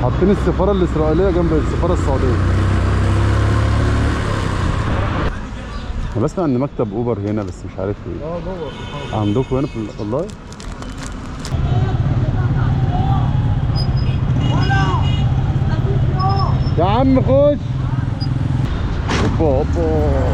حاطين السفاره الاسرائيليه جنب السفاره السعوديه. انا بسمع ان مكتب اوبر هنا بس مش عارف ايه. جوه عندكم هنا في والله. يا عم خش. اوبا اوبا.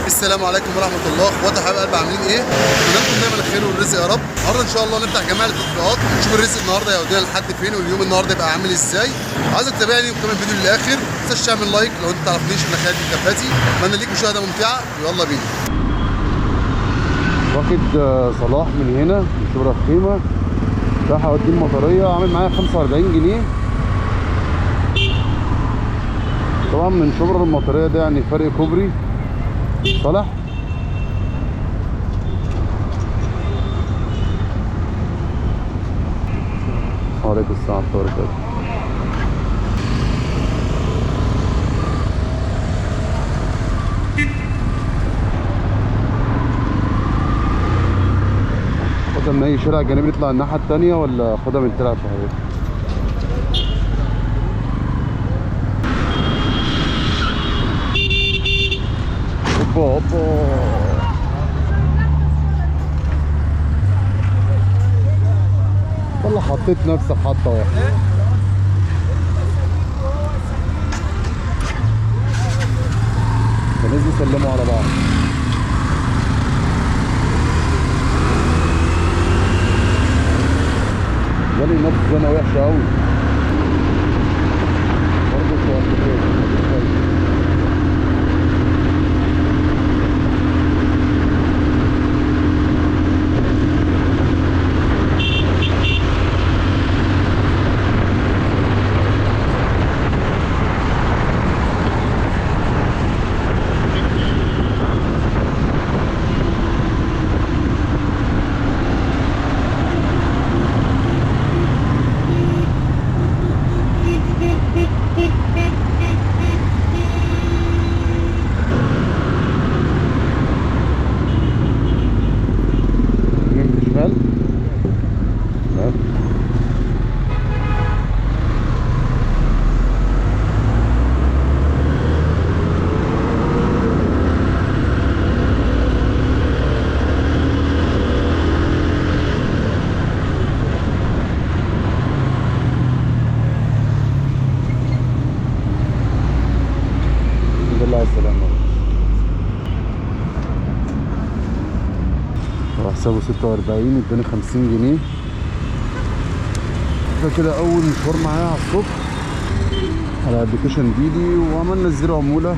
السلام عليكم ورحمه الله. اخواتي حبايب قلبي عاملين ايه؟ اتمنى لكم دايما الخير والرزق يا رب. النهارده ان شاء الله نفتح جميع التطبيقات ونشوف الرزق النهارده هيودينا لحد فين واليوم النهارده يبقى عامل ازاي. عايزك تتابعني وتكمل الفيديو للاخر. ما تنساش تعمل لايك لو انت ما تعرفنيش من خالد الكباتي. اتمنى ليك مشاهده ممتعه ويلا بينا. واخد صلاح من هنا من شبرا الخيمه راح اوديه المطريه، عامل معايا 45 جنيه. طبعا من شبرا المطريه ده يعني فرق كوبري. صالح وعليكم السلام ورحمه الله وبركاته. خدها من اي شارع جانبي نطلع الناحيه التانيه ولا خدها من تلعب في حاجات؟ اوبا اوبا. والله حطيت نفسك حطه واحده. الناس بيسلموا على بعض. جالي نفس زنقه وحشه قوي. برضه كويس. حسابه 46 اداني 50 جنيه. ده كده اول مشوار معايا على الصبح على ابلكيشن ديدي وعملنا الزيرو عموله.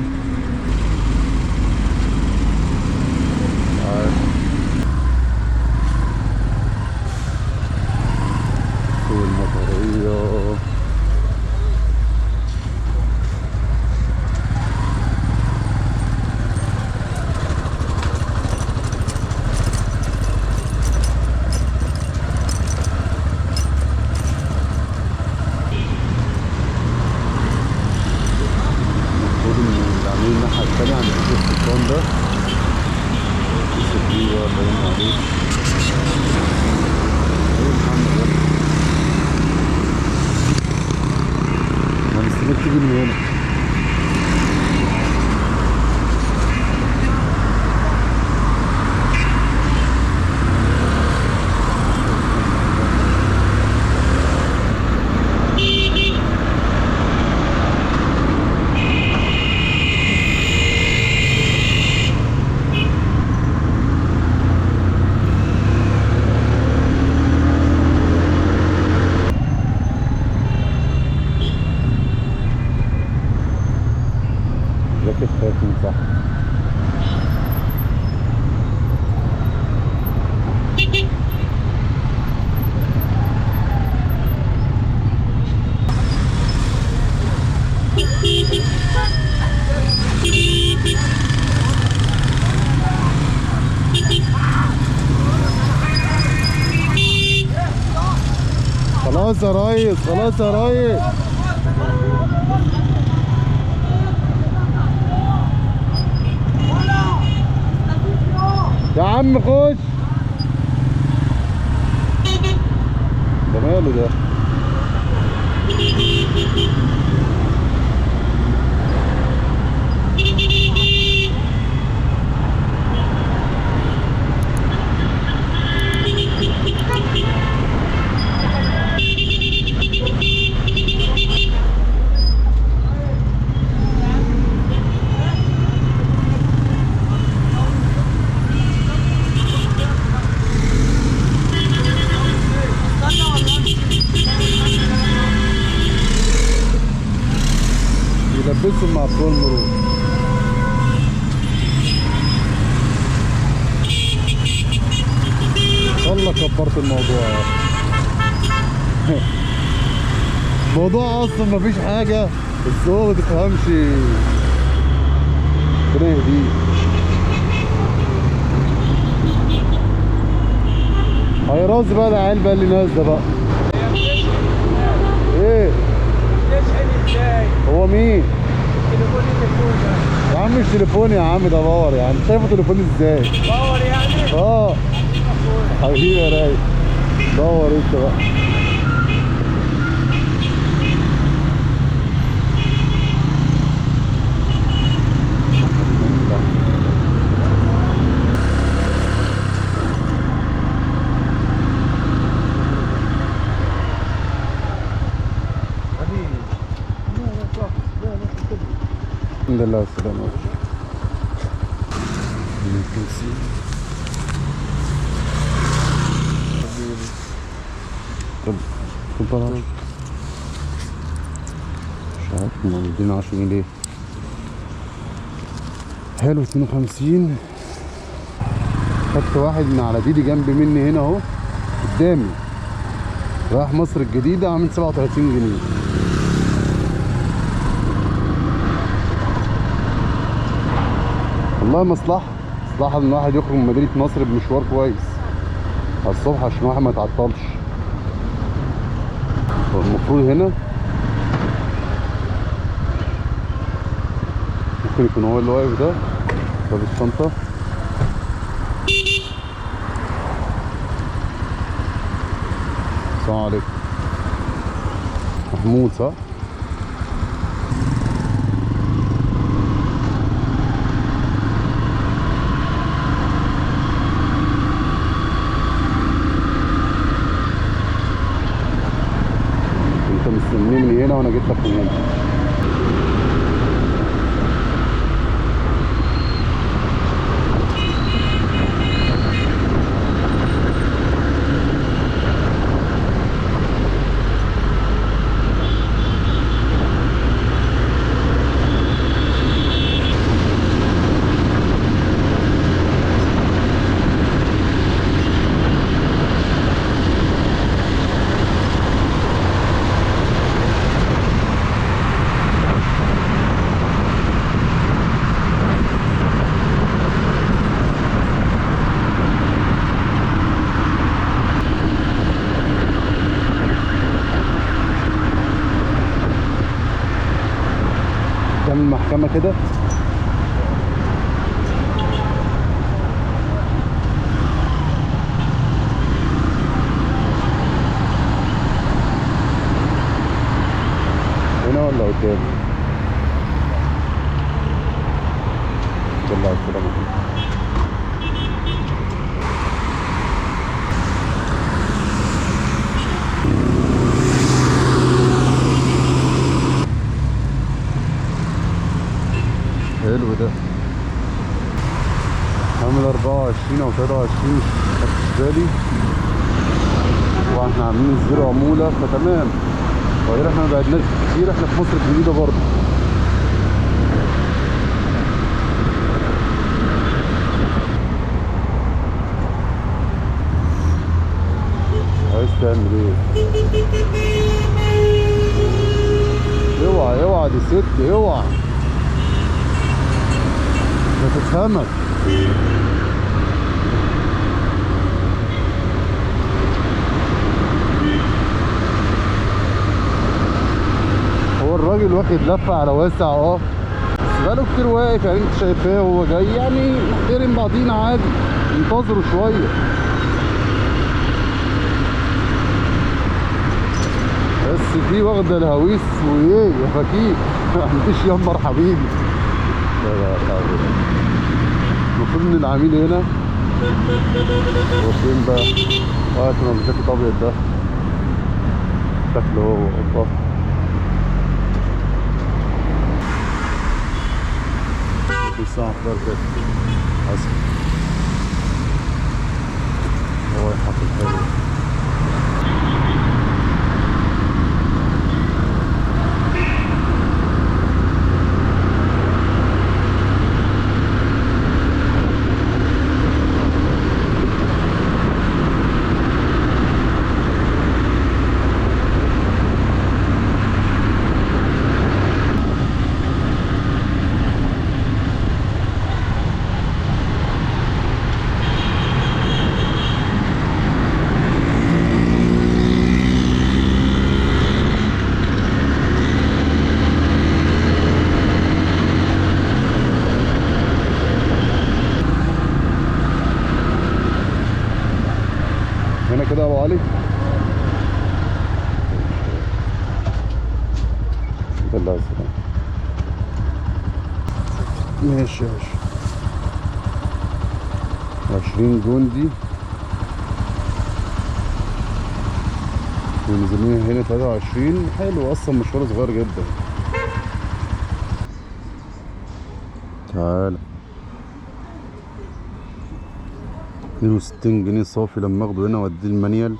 سوق المطريه الناحية التانية عند السلطان ده. دي باين عليه. أنا مستنيك تيجي من هنا. جاكيت خاتم صح. خلاص يا ريس، خلاص يا ريس. يا عم خش. ده ماله ده؟ يلبسهم مع بتوع المرور. والله كبرت الموضوع يعني. الموضوع اصلا مفيش حاجه، بس هو ما تفهمش. ربنا يهديه. هيراز بقى العيال بقى اللي نازله بقى. ايه؟ تشحن ازاي؟ هو مين؟ التليفون اللي فوق ده. يا عم مش تليفوني يا عم، ده باور يعني. شايفه تليفوني ازاي؟ باور يعني؟ اه حبيبي يا رايق. دور انت بقى. الحمد لله على السلامة. طب طبعا مش عارف موجودين 10 جنيه ليه. حلو 52. خدت واحد من على ديدي جنب مني هنا اهو قدامي، رايح مصر الجديدة، عامل 37 جنيه. والله مصلحة ان الواحد يخرج من مدينة نصر بمشوار كويس على الصبح عشان الواحد ما يتعطلش. المفروض هنا ممكن يكون هو اللي واقف ده. طب الشنطة السلام عليكم. محمود صح؟ انت مستنيني من هنا وانا جيت لك من هنا. تعمل محكمة كده. هنا ولا قدام؟ بالله السلامة. حلو ده. عامل 24 او 23 مش خدتش بالي، واحنا عاملين الزيرو عمولة فتمام. وغير احنا ما بعدناش كتير، احنا في مصر الجديدة برضه. عايز تعمل ايه؟ اوعى اوعى دي ست، اوعى هتتهمك. هو الراجل واخد لفه على واسع اه، بس بقاله كتير واقف يعني. انت شايفاه وهو جاي يعني، نحترم بعضينا عادي. انتظروا شويه. بس دي واخده الهويس وايه يا فكيك. مفيش يمر حبيبي. لا لا لا. المفروض ان العميل هنا هو فين بقى؟ واقف هنا بالجاكيت الابيض ده، شكله هو قطه. في الساعة 11 كده حسن هو يحط الحلو. هنا كده يا ابو علي. بالله السلام. ماشي يا باشا. 20 جندي ونزلنا هنا 23. حلو اصلا، مشوار صغير جدا. تعالى 62 جنيه صافي لما اخده هنا واديه المانيال.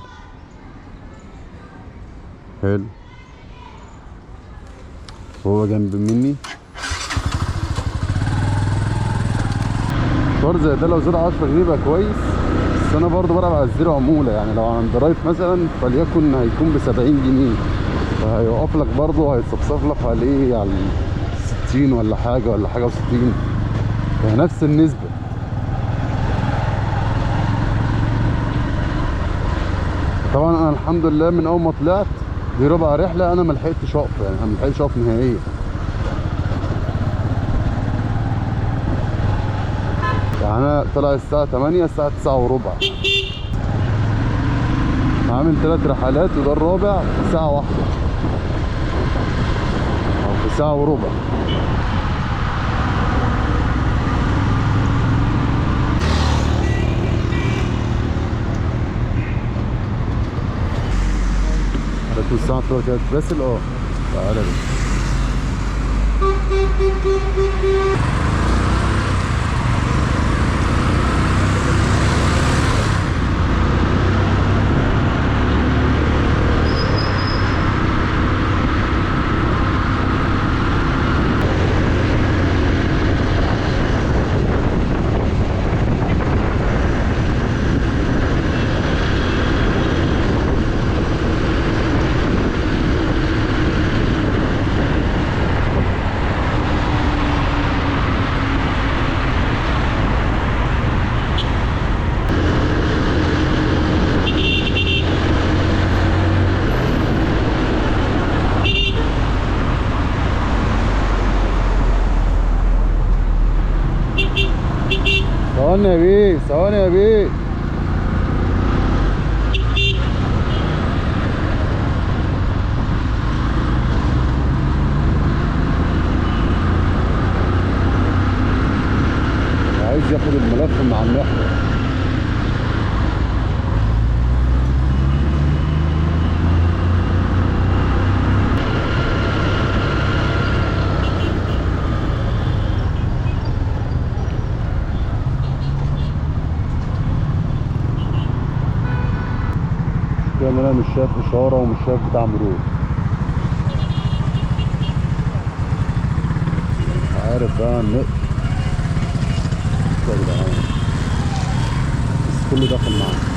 حلو. هو جنب مني. مشوار زي ده لو زاد 10 جنيه يبقى كويس، بس انا برضه بلعب على الزيرو عموله. يعني لو عند رايت مثلا فليكن هيكون ب 70 جنيه، فهيوقف لك برضه، هيتصفصف لك عليه على 60 ولا حاجه و60، فنفس النسبه. طبعا انا الحمد لله من اول ما طلعت دي ربع رحله انا ما لحقتش اقف، يعني انا ما لحقتش اقف نهائيا. يعني انا طلع الساعه 8، الساعه 9 وربع، عامل 3 رحلات وده الرابع في ساعه واحده او في ساعه وربع. هتكون الساعه 12 كده تراسل. تعالى بس. ثواني يا بيه، ثواني يا بيه. عايز ياخد الملف مع المحور. كده انا مش شايف اشاره ومش شايف بتاع مرور. عارف بقى النقط يا جدعان، بس كله داخل معانا.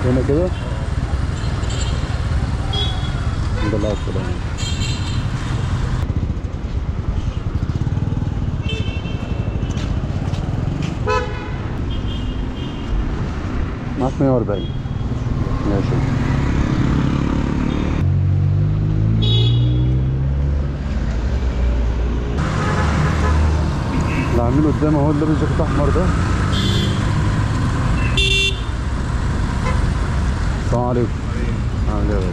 هنا كده. الحمد لله على السلامة. معاك 140. ماشي. اللي عامله قدامي اهو اللي لابس جاكيت احمر ده. السلام عليكم. عامل ايه يا غالي؟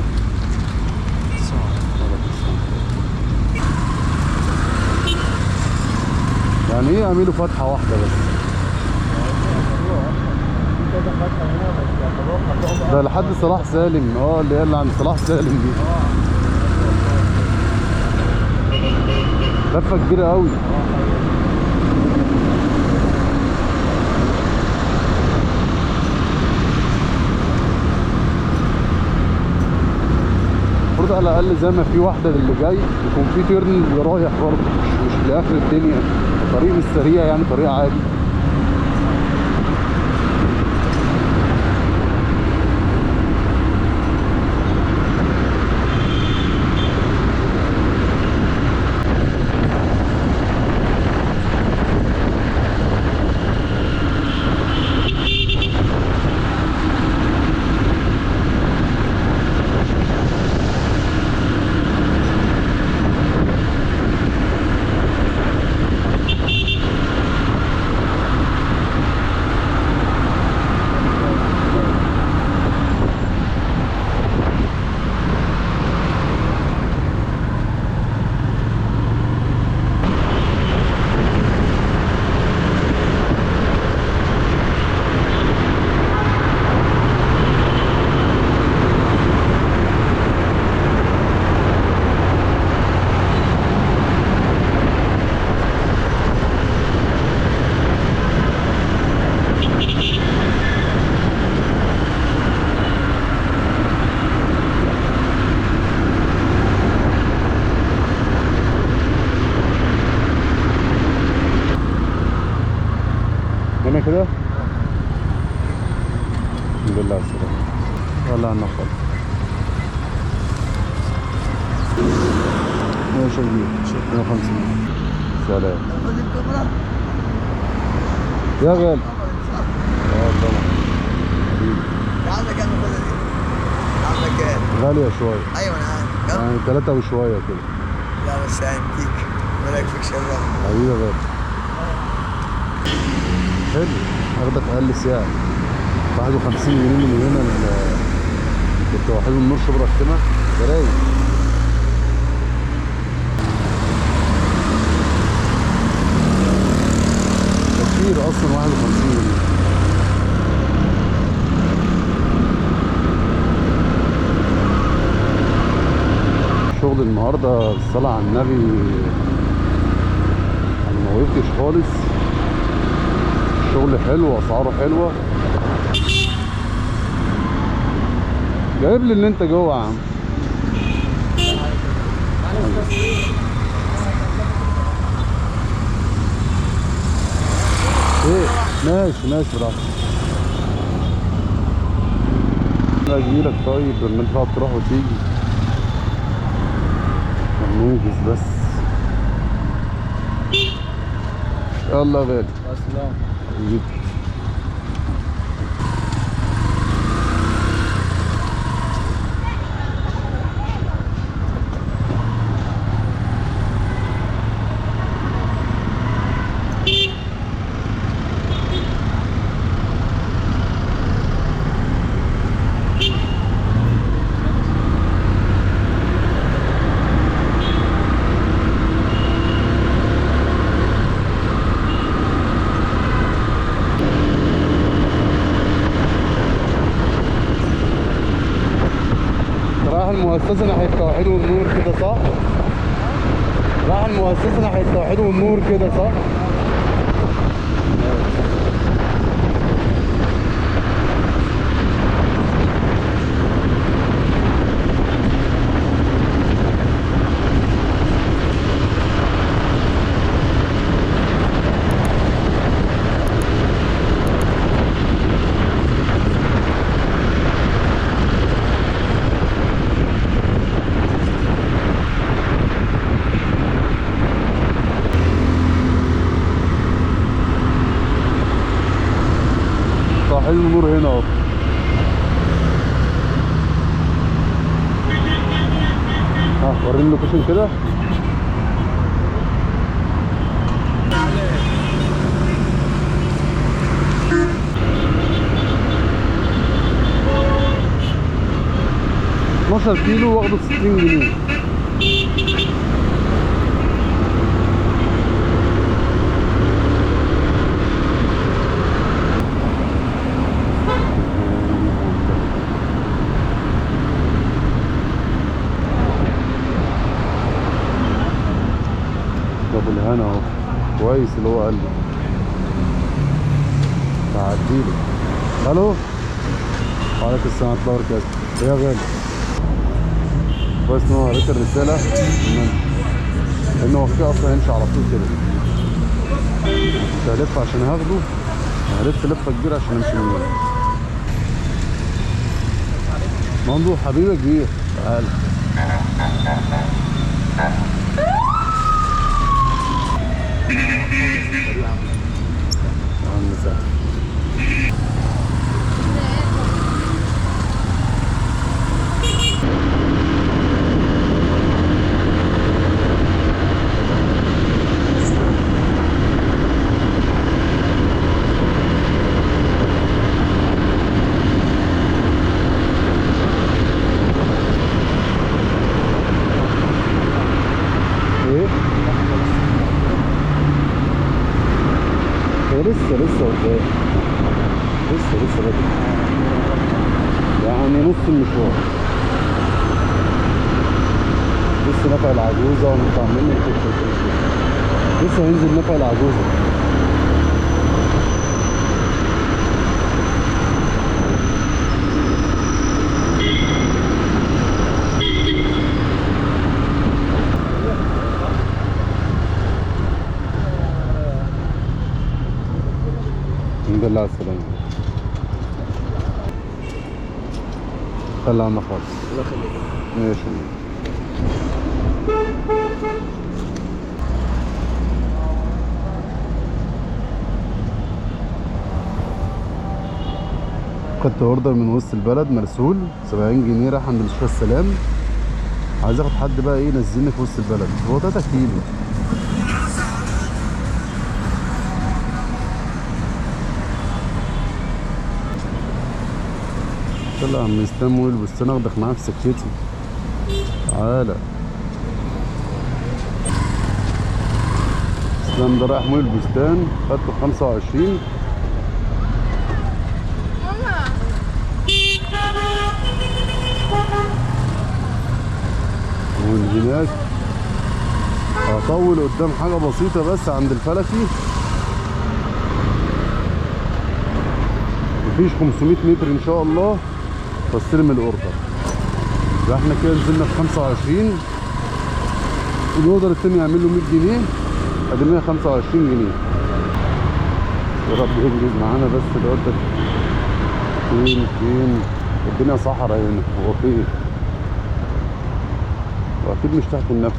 يعني ايه اعمله فتحة واحدة بس؟ ده لحد صلاح سالم. اللي هي اللي عند صلاح سالم دي. لفة كبيرة قوي. المفروض على الاقل زي ما في واحدة اللي جاي يكون في تيرن اللي رايح برضه، مش لاخر الدنيا. طريق مش سريع يعني، طريق عادي. هنا كده. الحمد لله على السلامة. والله عنا خالص. ماشي يا كبير. 150. سلام. يا غالي. طبعا. حبيبي. عندك كام الخوذة دي؟ عندك كام؟ غالية شوية. ايوه انا عارف. كام؟ يعني 3 وشوية كده. لا بس هنديك. مالك فيك شغال. حبيبي يا غالي. حلو. اخدك اقل سعر 51 جنيه من هنا كنت واحد النور شبرا التمة. ده رايق. ده كتير اصلا 51 جنيه. شغل النهارده الصلاة على النبي ما وقفتش خالص. شغل حلو واسعاره حلوه. جايب لي اللي انت جوه يا عم. ايه ماشي براحتك. انا اجيلك طيب لما انت تقعد تروح وتيجي. ننجز بس. يلا يا غالي. السلام. المؤسسة ناحية التوحيد والنور كده صح؟ راح المؤسسة ناحية التوحيد والنور كده صح؟ حلو نور هنا اهو. وريني اللوكيشن كده. اتناشر كيلو واخده 60 جنيه. ابو الهنا اهو كويس اللي هو قال لي تعديله. الو وعليكم السلام ورحمه الله وبركاته. ايه يا غالي؟ كويس ان هو قريت الرساله لان هو كده اصلا هيمشي على طول كده. مش هلف عشان هاخده، هلف لفه كبيره عشان امشي منه. ممدوح حبيبي كبير تعالى. لسه قدام، لسه بدري يعني نص المشوار. لسه نفق العجوزة ونطلع منه لسه هينزل نفق العجوزة. الحمد لله على السلامة. خلي عنا خالص. الله يخليك. ماشي. خدت اوردر من وسط البلد مرسول 70 جنيه رايح عند مستشفى السلام. عايز اخد حد بقى ايه ينزلني في وسط البلد. هو 3 كيلو. يلا يا عم اسلام والبستان اخدك معايا في سكتي. تعالى. اسلام ده رايح مول البستان خدته 25. ومن هناك هطول قدام حاجة بسيطة بس عند الفلكي. مفيش 500 متر ان شاء الله واستلم الاوردر. يبقى احنا كده نزلنا في 25. الاوردر التاني يعمل له 100 جنيه ادي 125 جنيه. يا رب ينجز معانا بس الاوردر. فين الدنيا صحرا هنا. هو فين؟ واكيد مش تحت النفق.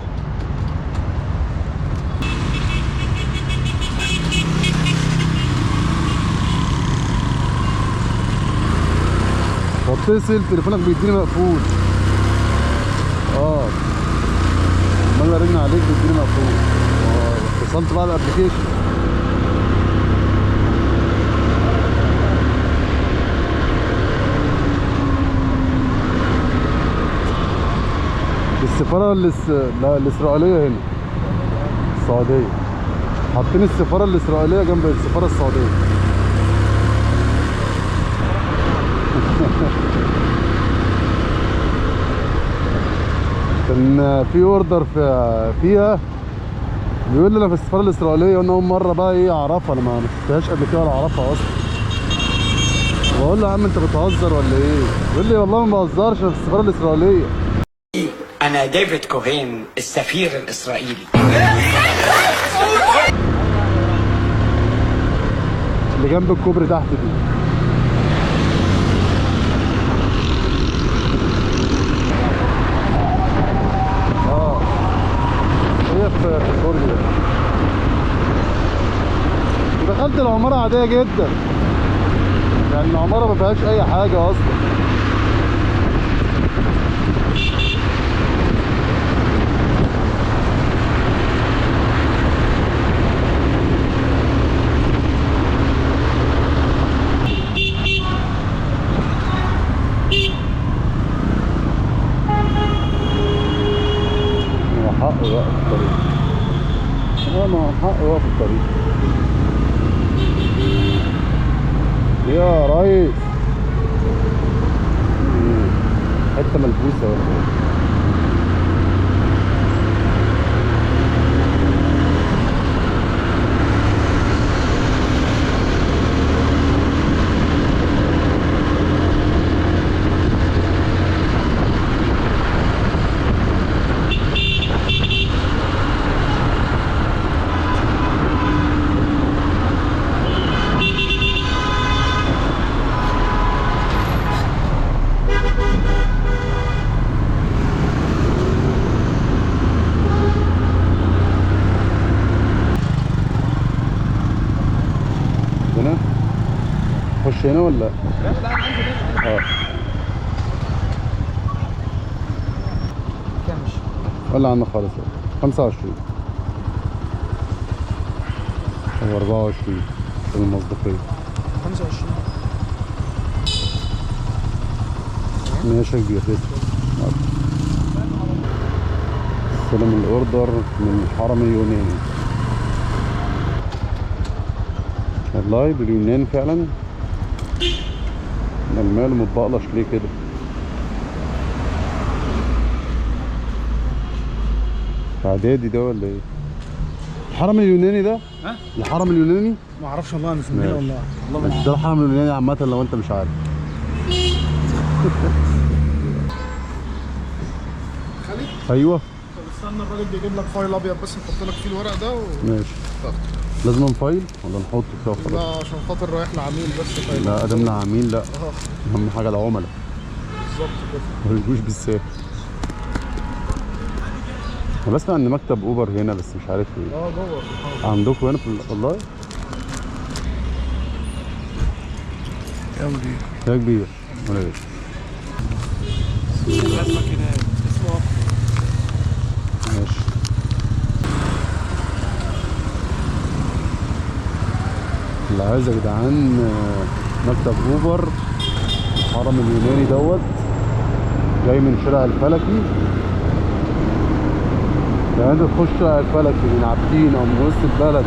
بتصل تليفونك بيديني مقفول. عمال ارن عليك بيديني مقفول. اتصلت بقى على الابلكيشن. السفارة الإسرائيلية هنا السعودية. حاطين السفارة الإسرائيلية جنب السفارة السعودية. كان في اوردر فيها بيقول لي انا في السفاره الاسرائيليه وانا اول مره بقى ايه اعرفها. انا ما شفتهاش قبل كده ولا اعرفها اصلا. بقول له يا عم انت بتهزر ولا ايه؟ بيقول لي والله ما بهزرش انا في السفاره الاسرائيليه. انا ديفيد كوهين السفير الاسرائيلي. اللي جنب الكوبري تحت دي. هي في سوريا. ودخلت العمارة عادية جدا. يعني يعني العماره ما فيهاش اي حاجه اصلا. حقه بقى في الطريق. ما حقه بقى في الطريق. يا ريس حته ملبوسه ولا هنا؟ خش هنا ولا؟ لا لا عندي اه كمش ولا عندنا خالص. 25 او 24 المصداقية. 25 ماشي يا كبير. استلم الاوردر من الحرم اليوناني. والله باليونان فعلا. المال متبقلش ليه كده؟ اعدادي ده ولا ايه؟ الحرم اليوناني ده؟ ها؟ الحرم اليوناني؟ ما اعرفش والله انا اسمه ماشي. والله والله ما ده الحرم اليوناني عامة لو انت مش عارف. خالد ايوه طب استنى الراجل بيجيب لك فايل ابيض بس نحط لك فيه الورق ده ماشي. لازم فايل ولا نحطه كده وخلاص؟ لا عشان خاطر رايح لعميل بس فايل. لا ادام عميل لا. اه اهم حاجة العملاء بالظبط كده. ما يجوش بالساهل. انا بسمع ان مكتب اوبر هنا بس مش عارف ايه. جوه عندكم هنا في والله؟ يا كبير ولا ايه؟ لازمه كده اسمه ماشي. اللي عايز يا جدعان مكتب اوبر الحرم اليوناني دوت جاي من شارع الفلكي. يعني انت تخش شارع الفلكي من عابدين او من وسط البلد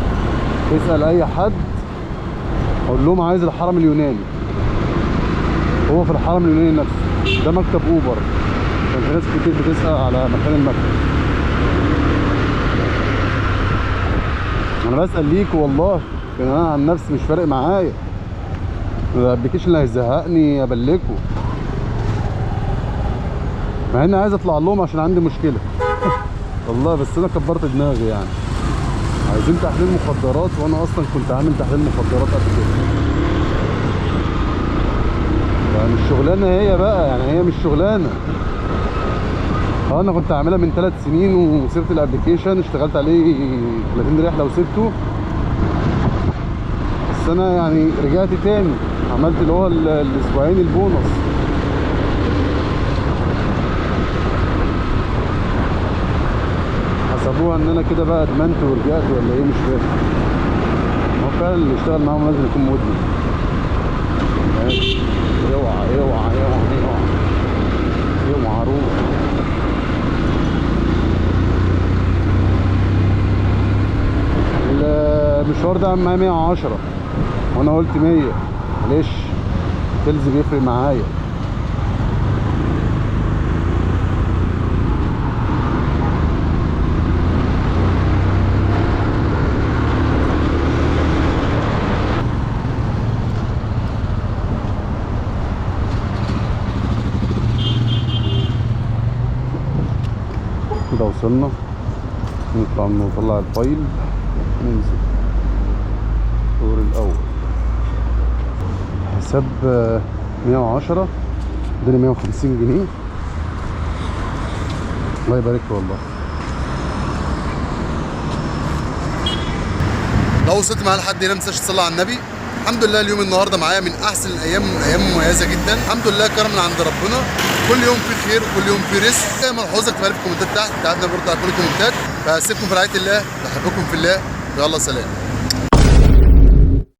تسأل اي حد قول لهم عايز الحرم اليوناني. هو في الحرم اليوناني نفسه ده مكتب اوبر. كان في ناس كتير بتسأل على مكان المكتب. انا بسأل ليكوا والله. انا عن نفسي مش فارق معايا. الابلكيشن اللي هيزهقني ابلكوا. مع اني عايز اطلع لهم عشان عندي مشكله. والله بس انا كبرت دماغي يعني. عايزين تحليل مخدرات وانا اصلا كنت عامل تحليل مخدرات قبل كده. يعني الشغلانه هي بقى يعني هي مش شغلانه. انا كنت عاملها من 3 سنين وسبت الابلكيشن اشتغلت عليه 30 رحله وسبته. بس انا يعني رجعت تاني عملت اللي هو الاسبوعين البونص. حسبوها ان انا كده بقى ادمنت ورجعت ولا ايه مش فاهم. هو فعلا اللي يشتغل معاهم لازم يكون مدمن. اوعى اوعى اوعى اوعى اوعى روح. المشوار ده معايا 110 وانا قلت 100 معلش التلز بيفرق معايا. كده وصلنا. نطلع نطلع الفايل ننزل الدور الاول. حساب 110 اداني 150 جنيه. الله يبارك له والله. لو وصلت معايا لحد هنا ما تنساش تصلي على النبي. الحمد لله اليوم النهارده معايا من احسن الايام، ايام مميزه جدا. الحمد لله كرم من عند ربنا، كل يوم في خير وكل يوم في رزق. اي ملحوظه اكتبها لي في الكومنتات تحت، تعبنا برضه على كل الكومنتات. فاسيبكم في رعايه الله، بحبكم في الله، يلا سلام.